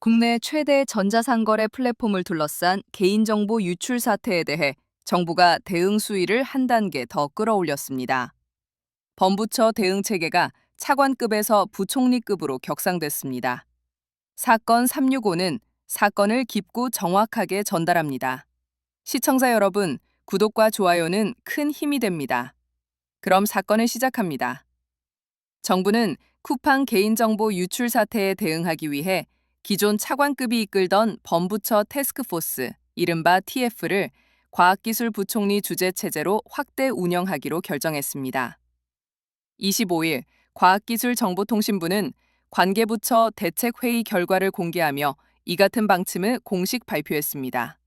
국내 최대 전자상거래 플랫폼을 둘러싼 개인정보 유출 사태에 대해 정부가 대응 수위를 한 단계 더 끌어올렸습니다. 범부처 대응 체계가 차관급에서 부총리급으로 격상됐습니다. 사건 365는 사건을 깊고 정확하게 전달합니다. 시청자 여러분, 구독과 좋아요는 큰 힘이 됩니다. 그럼 사건을 시작합니다. 정부는 쿠팡 개인정보 유출 사태에 대응하기 위해 기존 차관급이 이끌던 범부처 태스크포스, 이른바 TF를 과학기술부총리 주재 체제로 확대 운영하기로 결정했습니다. 25일 과학기술정보통신부는 관계부처 대책회의 결과를 공개하며 이 같은 방침을 공식 발표했습니다.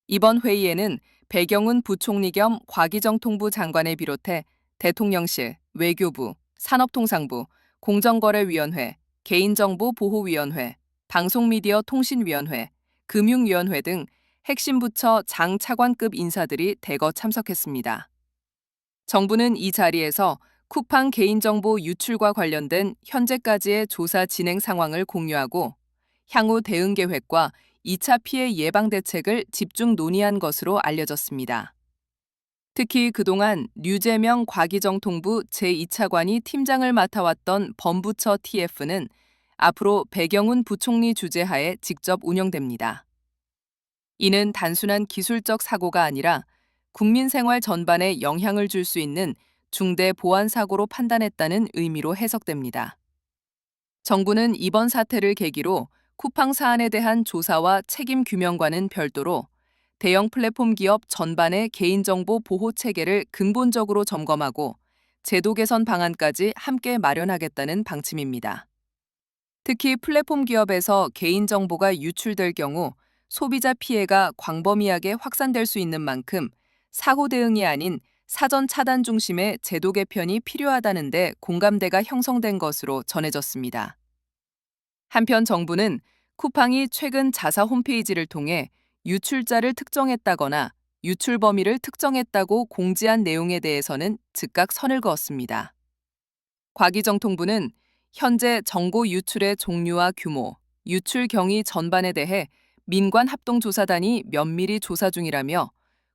이번 회의에는 배경훈 부총리 겸 과기정통부 장관을 비롯해 대통령실, 외교부, 산업통상부, 공정거래위원회, 개인정보보호위원회, 방송미디어통신위원회, 금융위원회 등 핵심 부처 장차관급 인사들이 대거 참석했습니다. 정부는 이 자리에서 쿠팡 개인정보 유출과 관련된 현재까지의 조사 진행 상황을 공유하고 향후 대응 계획과 2차 피해 예방 대책을 집중 논의한 것으로 알려졌습니다. 특히 그동안 류재명 과기정통부 제2차관이 팀장을 맡아왔던 범부처 TF는 앞으로 배경훈 부총리 주재하에 직접 운영됩니다. 이는 단순한 기술적 사고가 아니라 국민 생활 전반에 영향을 줄 수 있는 중대 보안 사고로 판단했다는 의미로 해석됩니다. 정부는 이번 사태를 계기로 쿠팡 사안에 대한 조사와 책임 규명과는 별도로 대형 플랫폼 기업 전반의 개인정보 보호 체계를 근본적으로 점검하고 제도 개선 방안까지 함께 마련하겠다는 방침입니다. 특히 플랫폼 기업에서 개인정보가 유출될 경우 소비자 피해가 광범위하게 확산될 수 있는 만큼 사고 대응이 아닌 사전 차단 중심의 제도 개편이 필요하다는 데 공감대가 형성된 것으로 전해졌습니다. 한편 정부는 쿠팡이 최근 자사 홈페이지를 통해 유출자를 특정했다거나 유출 범위를 특정했다고 공지한 내용에 대해서는 즉각 선을 그었습니다. 과기정통부는 현재 정보 유출의 종류와 규모, 유출 경위 전반에 대해 민관합동조사단이 면밀히 조사 중이라며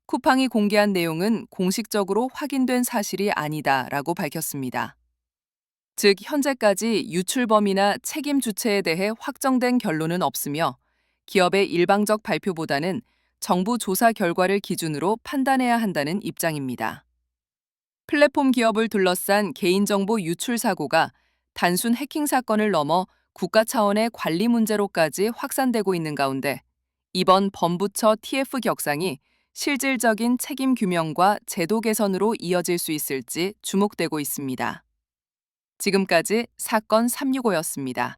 쿠팡이 공개한 내용은 공식적으로 확인된 사실이 아니다라고 밝혔습니다. 즉, 현재까지 유출 범위나 책임 주체에 대해 확정된 결론은 없으며 기업의 일방적 발표보다는 정부 조사 결과를 기준으로 판단해야 한다는 입장입니다. 플랫폼 기업을 둘러싼 개인정보 유출 사고가 단순 해킹 사건을 넘어 국가 차원의 관리 문제로까지 확산되고 있는 가운데 이번 범부처 TF 격상이 실질적인 책임 규명과 제도 개선으로 이어질 수 있을지 주목되고 있습니다. 지금까지 사건 365였습니다.